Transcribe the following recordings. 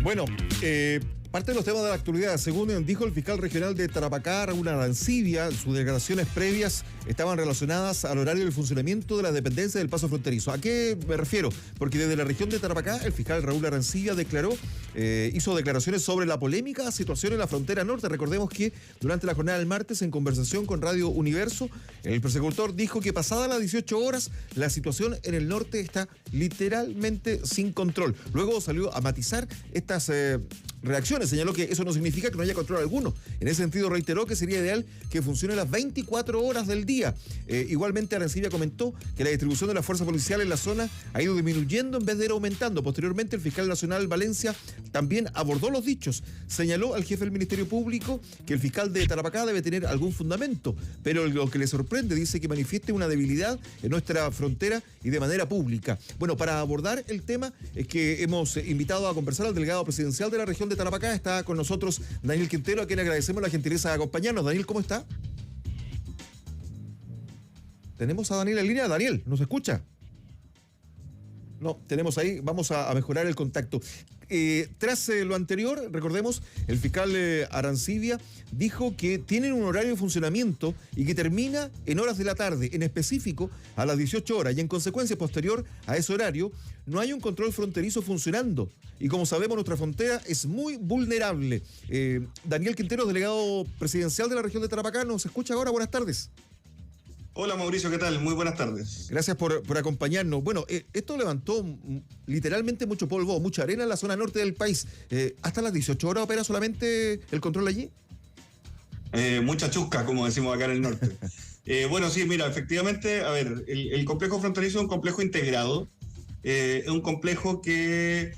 Bueno, parte de los temas de la actualidad. Según dijo el fiscal regional de Tarapacá, Raúl Arancibia, sus declaraciones previas estaban relacionadas al horario del funcionamiento de las dependencias del paso fronterizo. ¿A qué me refiero? Porque desde la región de Tarapacá, el fiscal Raúl Arancibia hizo declaraciones sobre la polémica situación en la frontera norte. Recordemos que durante la jornada del martes, en conversación con Radio Universo, el persecutor dijo que pasadas las 18 horas, la situación en el norte está literalmente sin control. Luego salió a matizar estas reacciones. Señaló que eso no significa que no haya control alguno. En ese sentido reiteró que sería ideal que funcione las 24 horas del día. Igualmente Arancibia comentó que la distribución de la fuerza policial en la zona ha ido disminuyendo en vez de ir aumentando. Posteriormente el fiscal nacional Valencia también abordó los dichos. Señaló al jefe del Ministerio Público que el fiscal de Tarapacá debe tener algún fundamento, pero lo que le sorprende, dice, que manifieste una debilidad en nuestra frontera y de manera pública. Bueno, para abordar el tema es que hemos invitado a conversar al delegado presidencial de la región de Tarapacá. Está con nosotros Daniel Quintero, a quien agradecemos la gentileza de acompañarnos. Daniel, ¿cómo está? ¿Tenemos a Daniel en línea? Daniel, ¿nos escucha? No, tenemos ahí, vamos a mejorar el contacto. Tras lo anterior, recordemos, el fiscal Arancibia dijo que tienen un horario de funcionamiento y que termina en horas de la tarde, en específico a las 18 horas, y en consecuencia posterior a ese horario no hay un control fronterizo funcionando, y como sabemos nuestra frontera es muy vulnerable. Daniel Quintero, delegado presidencial de la región de Tarapacá, ¿nos escucha ahora? Buenas tardes. Hola Mauricio, ¿qué tal? Muy buenas tardes. Gracias por acompañarnos. Bueno, esto levantó literalmente mucho polvo, mucha arena en la zona norte del país. ¿Hasta las 18 horas opera solamente el control allí? Mucha chusca, como decimos acá en el norte. Bueno, sí, mira, efectivamente, a ver, el complejo fronterizo es un complejo integrado, es un complejo que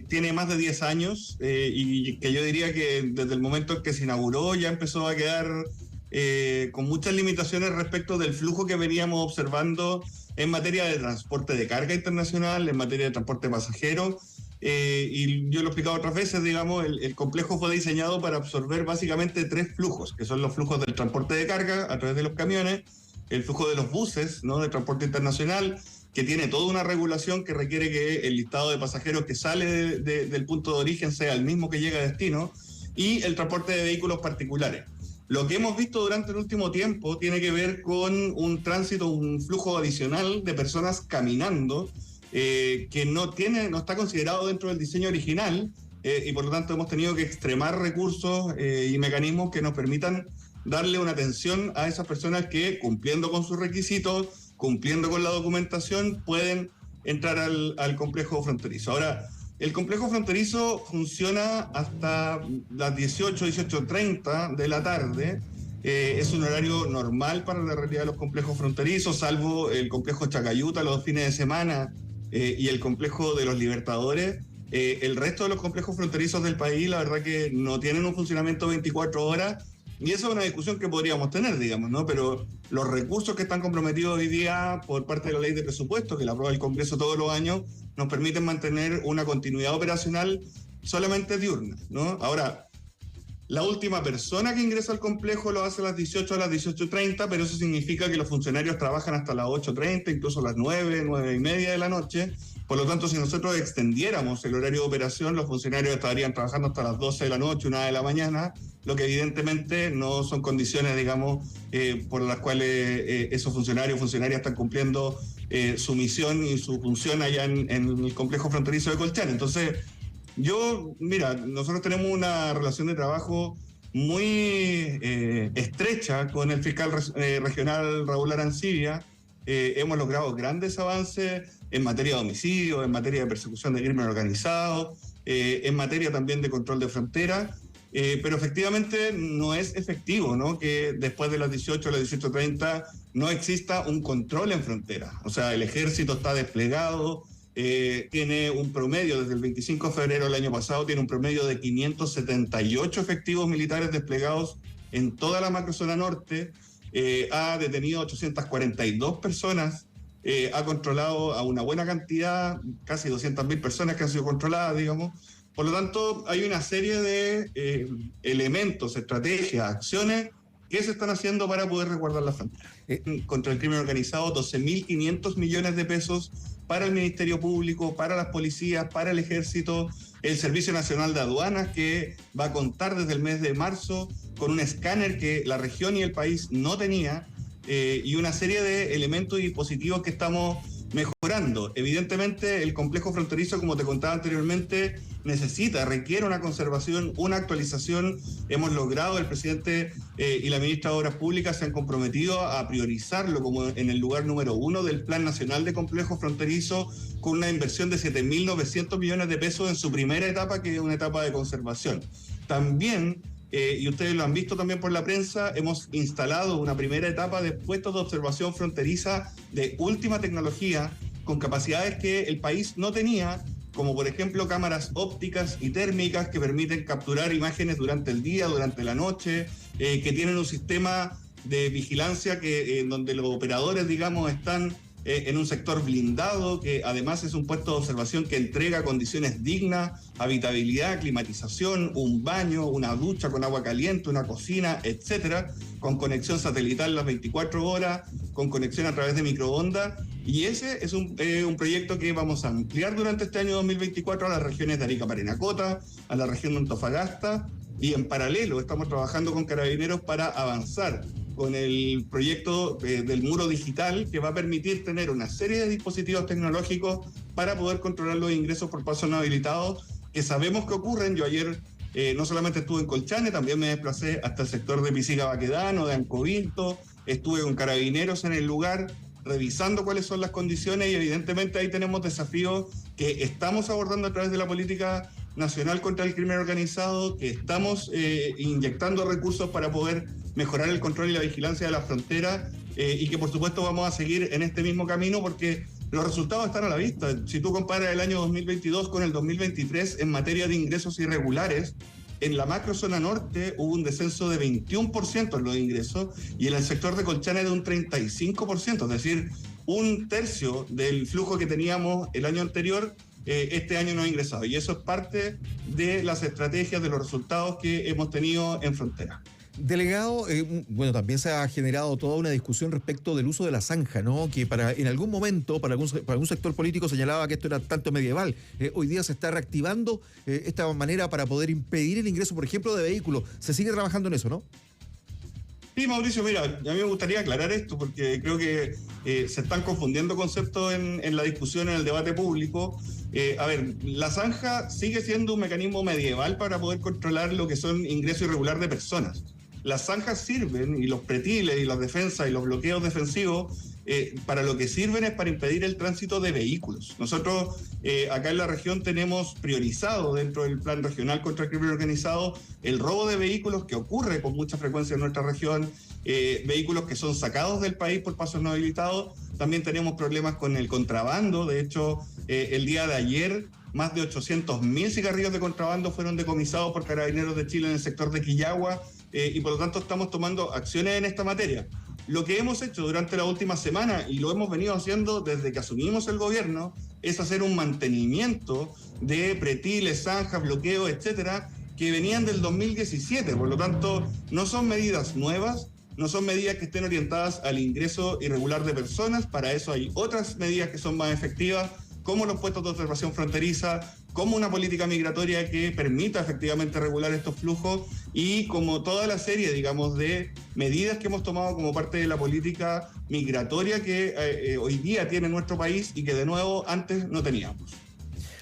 tiene más de 10 años y que yo diría que desde el momento en que se inauguró ya empezó a quedar con muchas limitaciones respecto del flujo que veníamos observando en materia de transporte de carga internacional, en materia de transporte pasajero, y yo lo he explicado otras veces, digamos, el complejo fue diseñado para absorber básicamente 3 flujos, que son los flujos del transporte de carga a través de los camiones, el flujo de los buses, ¿no?, de transporte internacional, que tiene toda una regulación que requiere que el listado de pasajeros que sale del punto de origen sea el mismo que llega a destino, y el transporte de vehículos particulares. Lo que hemos visto durante el último tiempo tiene que ver con un tránsito, un flujo adicional de personas caminando que no está considerado dentro del diseño original y por lo tanto hemos tenido que extremar recursos y mecanismos que nos permitan darle una atención a esas personas que, cumpliendo con sus requisitos, cumpliendo con la documentación, pueden entrar al complejo fronterizo. Ahora, el complejo fronterizo funciona hasta las 18:30 de la tarde. Es un horario normal para la realidad de los complejos fronterizos, salvo el complejo Chacayuta los fines de semana y el complejo de los Libertadores. El resto de los complejos fronterizos del país, la verdad que no tienen un funcionamiento 24 horas. Y eso es una discusión que podríamos tener, digamos, ¿no? Pero los recursos que están comprometidos hoy día por parte de la ley de presupuesto, que la aprueba el Congreso todos los años, nos permiten mantener una continuidad operacional solamente diurna, ¿no? Ahora, la última persona que ingresa al complejo lo hace a las 18 a las 18:30, pero eso significa que los funcionarios trabajan hasta las 8:30, incluso a las 9:30 de la noche. Por lo tanto, si nosotros extendiéramos el horario de operación, los funcionarios estarían trabajando hasta las 12 de la noche, 1 de la mañana, lo que evidentemente no son condiciones, digamos, por las cuales esos funcionarias están cumpliendo su misión y su función allá en el complejo fronterizo de Colchane. Entonces, mira, nosotros tenemos una relación de trabajo muy estrecha con el fiscal regional Raúl Arancibia. Hemos logrado grandes avances en materia de homicidio, en materia de persecución de crimen organizado, en materia también de control de frontera, pero efectivamente no es efectivo, ¿no?, que después de las 18 a las 18:30 no exista un control en frontera. O sea, el ejército está desplegado, tiene un promedio, desde el 25 de febrero del año pasado, tiene un promedio de 578 efectivos militares desplegados en toda la macrozona norte, ha detenido 842 personas, ha controlado a una buena cantidad, casi 200.000 personas que han sido controladas, digamos. Por lo tanto, hay una serie de elementos, estrategias, acciones ¿Qué se están haciendo para poder resguardar la frontera? Contra el crimen organizado, 12.500 millones de pesos para el Ministerio Público, para las policías, para el Ejército, el Servicio Nacional de Aduanas, que va a contar desde el mes de marzo con un escáner que la región y el país no tenía, y una serie de elementos y dispositivos que estamos mejorando. Evidentemente, el complejo fronterizo, como te contaba anteriormente, requiere una conservación, una actualización. Hemos logrado, el presidente y la ministra de Obras Públicas se han comprometido a priorizarlo como en el lugar número 1 del Plan Nacional de Complejo Fronterizo, con una inversión de 7.900 millones de pesos en su primera etapa, que es una etapa de conservación. También, y ustedes lo han visto también por la prensa, hemos instalado una primera etapa de puestos de observación fronteriza de última tecnología, con capacidades que el país no tenía, como por ejemplo cámaras ópticas y térmicas que permiten capturar imágenes durante el día, durante la noche, que tienen un sistema de vigilancia donde los operadores, digamos, están en un sector blindado, que además es un puesto de observación que entrega condiciones dignas, habitabilidad, climatización, un baño, una ducha con agua caliente, una cocina, etcétera, con conexión satelital las 24 horas, con conexión a través de microondas. Y ese es un proyecto que vamos a ampliar durante este año 2024 a las regiones de Arica, Parinacota, a la región de Antofagasta, y en paralelo estamos trabajando con Carabineros para avanzar con el proyecto del muro digital, que va a permitir tener una serie de dispositivos tecnológicos para poder controlar los ingresos por pasos no habilitados, que sabemos que ocurren. Yo ayer no solamente estuve en Colchane, también me desplacé hasta el sector de Pisiga-Baquedano, de Ancovilto, estuve con Carabineros en el lugar, revisando cuáles son las condiciones, y evidentemente ahí tenemos desafíos que estamos abordando a través de la política nacional contra el crimen organizado, que estamos inyectando recursos para poder mejorar el control y la vigilancia de la frontera, y que por supuesto vamos a seguir en este mismo camino, porque los resultados están a la vista. Si tú comparas el año 2022 con el 2023 en materia de ingresos irregulares, en la macrozona norte hubo un descenso de 21% en los ingresos, y en el sector de Colchane de un 35%, es decir, un tercio del flujo que teníamos el año anterior, este año no ha ingresado. Y eso es parte de las estrategias, de los resultados que hemos tenido en frontera. Delegado, bueno, también se ha generado toda una discusión respecto del uso de la zanja, ¿no? Que en algún momento, para algún sector político señalaba que esto era tanto medieval. Hoy día se está reactivando esta manera para poder impedir el ingreso, por ejemplo, de vehículos. Se sigue trabajando en eso, ¿no? Sí, Mauricio, mira, a mí me gustaría aclarar esto, porque creo que se están confundiendo conceptos en la discusión, en el debate público. A ver, la zanja sigue siendo un mecanismo medieval para poder controlar lo que son ingresos irregular de personas. Las zanjas sirven, y los pretiles y las defensas y los bloqueos defensivos, para lo que sirven es para impedir el tránsito de vehículos. Nosotros acá en la región tenemos priorizado dentro del Plan Regional contra el Crimen Organizado el robo de vehículos, que ocurre con mucha frecuencia en nuestra región, vehículos que son sacados del país por pasos no habilitados. También tenemos problemas con el contrabando. De hecho, el día de ayer, más de 800.000 cigarrillos de contrabando fueron decomisados por Carabineros de Chile en el sector de Quillagua, y por lo tanto estamos tomando acciones en esta materia. Lo que hemos hecho durante la última semana, y lo hemos venido haciendo desde que asumimos el gobierno, es hacer un mantenimiento de pretiles, zanjas, bloqueos, etcétera, que venían del 2017. Por lo tanto, no son medidas nuevas, no son medidas que estén orientadas al ingreso irregular de personas. Para eso hay otras medidas que son más efectivas, como los puestos de observación fronteriza, como una política migratoria que permita efectivamente regular estos flujos, y como toda la serie, digamos, de medidas que hemos tomado como parte de la política migratoria que hoy día tiene nuestro país y que de nuevo antes no teníamos.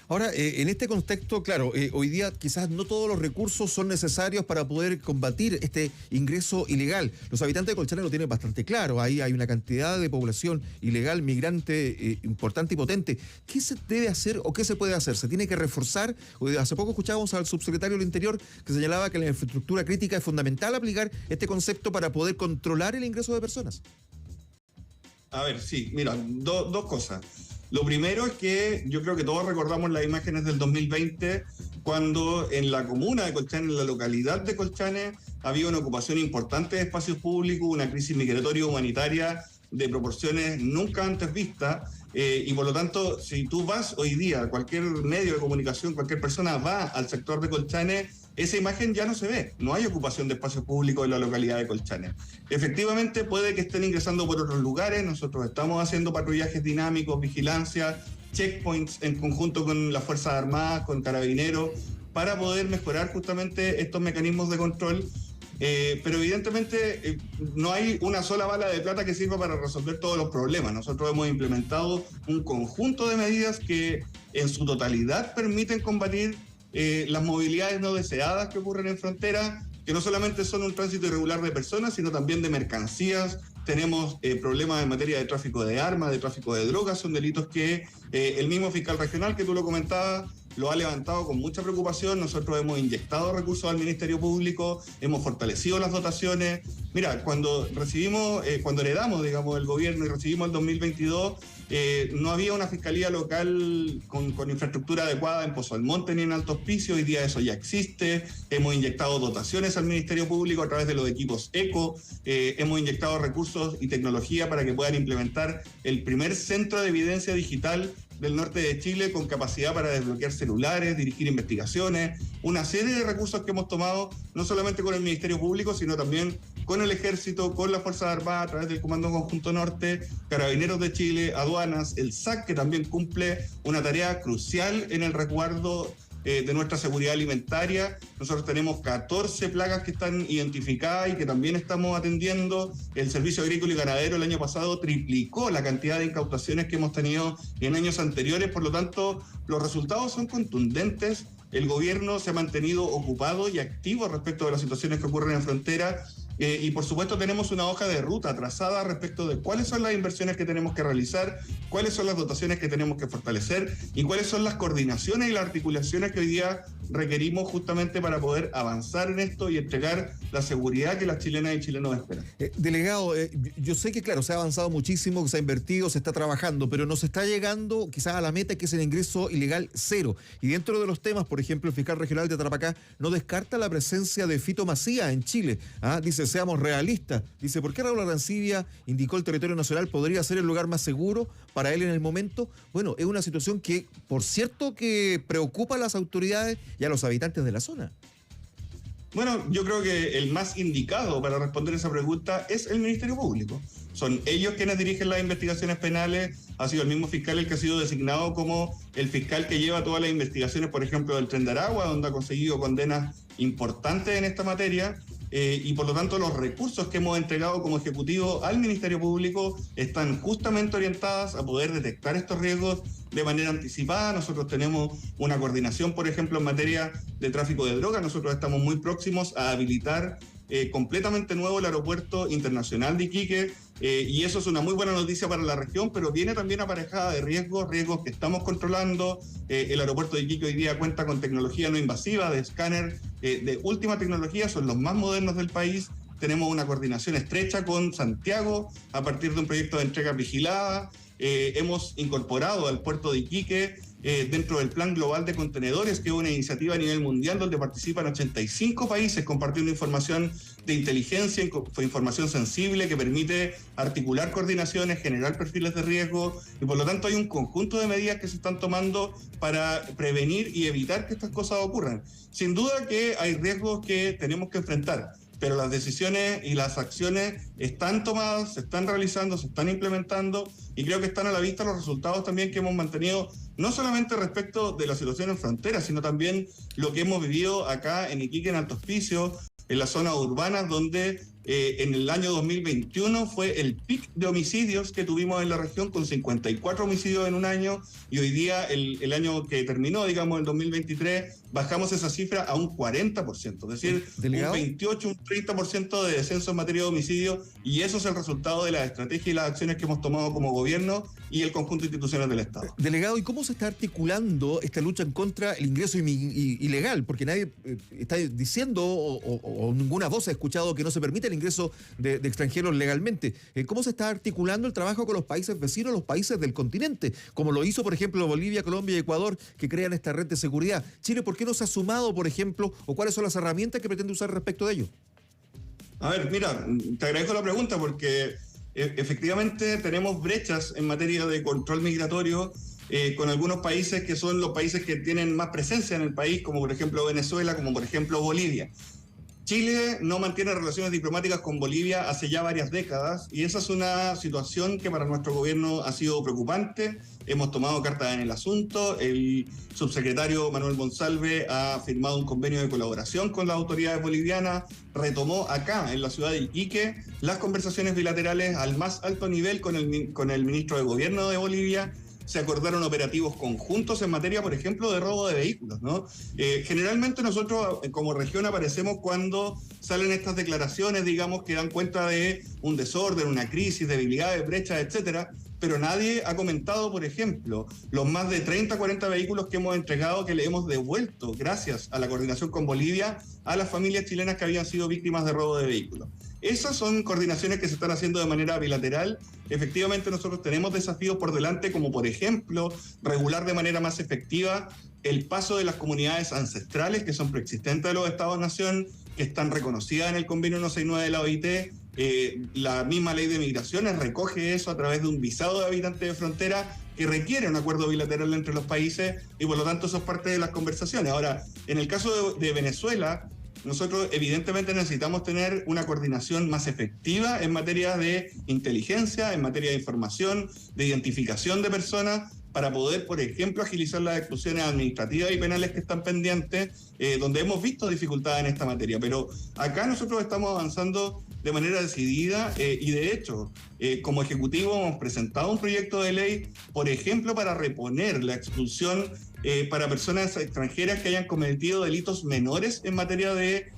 Ahora, en este contexto, claro, hoy día quizás no todos los recursos son necesarios para poder combatir este ingreso ilegal. Los habitantes de Colchane lo tienen bastante claro. Ahí hay una cantidad de población ilegal, migrante, importante y potente. ¿Qué se debe hacer o qué se puede hacer? ¿Se tiene que reforzar? Hace poco escuchábamos al subsecretario del Interior que señalaba que en la infraestructura crítica es fundamental aplicar este concepto para poder controlar el ingreso de personas. A ver, sí, mira, dos cosas. Lo primero es que yo creo que todos recordamos las imágenes del 2020, cuando en la comuna de Colchane, en la localidad de Colchane, había una ocupación importante de espacios públicos, una crisis migratoria humanitaria de proporciones nunca antes vistas, y por lo tanto, si tú vas hoy día, cualquier medio de comunicación, cualquier persona va al sector de Colchane, esa imagen ya no se ve, no hay ocupación de espacios públicos en la localidad de Colchane. Efectivamente, puede que estén ingresando por otros lugares, nosotros estamos haciendo patrullajes dinámicos, vigilancia, checkpoints en conjunto con las Fuerzas Armadas, con Carabineros, para poder mejorar justamente estos mecanismos de control. Pero evidentemente no hay una sola bala de plata que sirva para resolver todos los problemas. Nosotros hemos implementado un conjunto de medidas que en su totalidad permiten combatir las movilidades no deseadas que ocurren en frontera, que no solamente son un tránsito irregular de personas, sino también de mercancías. Tenemos problemas en materia de tráfico de armas, de tráfico de drogas, son delitos que el mismo fiscal regional que tú lo comentabas lo ha levantado con mucha preocupación. Nosotros hemos inyectado recursos al Ministerio Público, hemos fortalecido las dotaciones. Mira, cuando heredamos, digamos, el gobierno y recibimos el 2022, no había una fiscalía local con infraestructura adecuada en Pozo Almonte ni en Alto Hospicio. Hoy día eso ya existe. Hemos inyectado dotaciones al Ministerio Público a través de los equipos ECO. Hemos inyectado recursos y tecnología para que puedan implementar el primer centro de evidencia digital del norte de Chile, con capacidad para desbloquear celulares, dirigir investigaciones, una serie de recursos que hemos tomado, no solamente con el Ministerio Público, sino también con el Ejército, con las Fuerzas Armadas, a través del Comando Conjunto Norte, Carabineros de Chile, Aduanas, el SAC, que también cumple una tarea crucial en el resguardo de nuestra seguridad alimentaria. Nosotros tenemos 14 plagas que están identificadas y que también estamos atendiendo. El Servicio Agrícola y Ganadero el año pasado triplicó la cantidad de incautaciones que hemos tenido en años anteriores. Por lo tanto, los resultados son contundentes. El gobierno se ha mantenido ocupado y activo respecto de las situaciones que ocurren en frontera. Y por supuesto tenemos una hoja de ruta trazada respecto de cuáles son las inversiones que tenemos que realizar, cuáles son las dotaciones que tenemos que fortalecer y cuáles son las coordinaciones y las articulaciones que hoy día requerimos justamente para poder avanzar en esto y entregar la seguridad que las chilenas y chilenos esperan. Delegado, yo sé que claro, se ha avanzado muchísimo, que se ha invertido, se está trabajando, pero no se está llegando quizás a la meta, que es el ingreso ilegal cero. Y dentro de los temas, por ejemplo, el fiscal regional de Tarapacá no descarta la presencia de fitomasía en Chile. Dice, seamos realistas. Dice, ¿por qué Raúl Arancibia indicó el territorio nacional podría ser el lugar más seguro para él en el momento? Bueno, es una situación que, por cierto, que preocupa a las autoridades y a los habitantes de la zona. Bueno, yo creo que el más indicado para responder esa pregunta es el Ministerio Público. Son ellos quienes dirigen las investigaciones penales. Ha sido el mismo fiscal el que ha sido designado como el fiscal que lleva todas las investigaciones, por ejemplo, del Tren de Aragua, donde ha conseguido condenas importantes en esta materia. Y por lo tanto los recursos que hemos entregado como Ejecutivo al Ministerio Público están justamente orientadas a poder detectar estos riesgos de manera anticipada. Nosotros tenemos una coordinación, por ejemplo, en materia de tráfico de drogas. Nosotros estamos muy próximos a habilitar completamente nuevo el aeropuerto internacional de Iquique, y eso es una muy buena noticia para la región, pero viene también aparejada de riesgos que estamos controlando. El aeropuerto de Iquique hoy día cuenta con tecnología no invasiva, de escáner de última tecnología, son los más modernos del país. Tenemos una coordinación estrecha con Santiago a partir de un proyecto de entrega vigilada. Hemos incorporado al puerto de Iquique dentro del Plan Global de Contenedores, que es una iniciativa a nivel mundial donde participan 85 países compartiendo información de inteligencia, información sensible que permite articular coordinaciones, generar perfiles de riesgo, y por lo tanto hay un conjunto de medidas que se están tomando para prevenir y evitar que estas cosas ocurran. Sin duda que hay riesgos que tenemos que enfrentar, pero las decisiones y las acciones están tomadas, se están realizando, se están implementando, y creo que están a la vista los resultados también que hemos mantenido, no solamente respecto de la situación en frontera, sino también lo que hemos vivido acá en Iquique, en Alto Hospicio, en las zonas urbanas, donde en el año 2021 fue el pic de homicidios que tuvimos en la región, con 54 homicidios en un año, y hoy día, el año que terminó, digamos, el 2023, bajamos esa cifra a un 40%, es decir, ¿Delegado? Un 28, un 30% de descenso en materia de homicidio, y eso es el resultado de la estrategia y las acciones que hemos tomado como gobierno y el conjunto de instituciones del Estado. Delegado, ¿y cómo se está articulando esta lucha en contra del ingreso ilegal? Porque nadie está diciendo, o ninguna voz ha escuchado que no se permite el ingreso de extranjeros legalmente. ¿Cómo se está articulando el trabajo con los países vecinos, los países del continente? Como lo hizo, por ejemplo, Bolivia, Colombia y Ecuador, que crean esta red de seguridad. Chile, ¿por qué no se ha sumado, por ejemplo, o cuáles son las herramientas que pretende usar respecto de ello? A ver, mira, te agradezco la pregunta porque efectivamente tenemos brechas en materia de control migratorio con algunos países que son los países que tienen más presencia en el país, como por ejemplo Venezuela, como por ejemplo Bolivia. Chile no mantiene relaciones diplomáticas con Bolivia hace ya varias décadas y esa es una situación que para nuestro gobierno ha sido preocupante. Hemos tomado cartas en el asunto. El subsecretario Manuel Monsalve ha firmado un convenio de colaboración con las autoridades bolivianas, retomó acá en la ciudad de Iquique las conversaciones bilaterales al más alto nivel con el ministro de Gobierno de Bolivia. Se acordaron operativos conjuntos en materia, por ejemplo, de robo de vehículos, ¿no? Generalmente nosotros como región aparecemos cuando salen estas declaraciones, digamos, que dan cuenta de un desorden, una crisis, debilidades, brechas, etcétera, pero nadie ha comentado, por ejemplo, los más de 30, 40 vehículos que hemos entregado, que le hemos devuelto, gracias a la coordinación con Bolivia, a las familias chilenas que habían sido víctimas de robo de vehículos. Esas son coordinaciones que se están haciendo de manera bilateral. Efectivamente, nosotros tenemos desafíos por delante, como por ejemplo, regular de manera más efectiva el paso de las comunidades ancestrales que son preexistentes de los Estados-nación, que están reconocidas en el convenio 169 de la OIT. La misma ley de migraciones recoge eso a través de un visado de habitantes de frontera que requiere un acuerdo bilateral entre los países y por lo tanto eso es parte de las conversaciones. Ahora, en el caso de Venezuela, nosotros evidentemente necesitamos tener una coordinación más efectiva en materia de inteligencia, en materia de información, de identificación de personas, para poder, por ejemplo, agilizar las expulsiones administrativas y penales que están pendientes, donde hemos visto dificultades en esta materia. Pero acá nosotros estamos avanzando de manera decidida y de hecho, como Ejecutivo hemos presentado un proyecto de ley, por ejemplo, para reponer la expulsión para personas extranjeras que hayan cometido delitos menores en materia de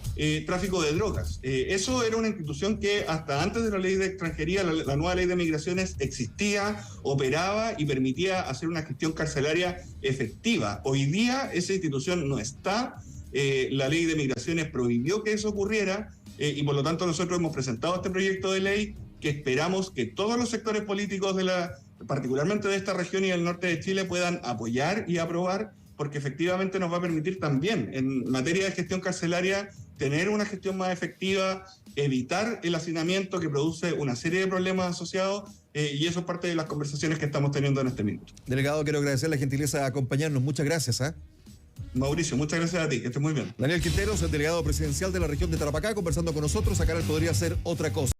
tráfico de drogas. Eso era una institución que hasta antes de la ley de extranjería, la nueva ley de migraciones, existía, operaba y permitía hacer una gestión carcelaria efectiva. Hoy día esa institución no está, la ley de migraciones prohibió que eso ocurriera y por lo tanto nosotros hemos presentado este proyecto de ley que esperamos que todos los sectores políticos particularmente de esta región y del norte de Chile, puedan apoyar y aprobar, porque efectivamente nos va a permitir también, en materia de gestión carcelaria, tener una gestión más efectiva, evitar el hacinamiento que produce una serie de problemas asociados, y eso es parte de las conversaciones que estamos teniendo en este minuto. Delegado, quiero agradecer la gentileza de acompañarnos. Muchas gracias. Mauricio, muchas gracias a ti, que estés muy bien. Daniel Quinteros, el delegado presidencial de la región de Tarapacá, conversando con nosotros. Acá podría ser otra cosa.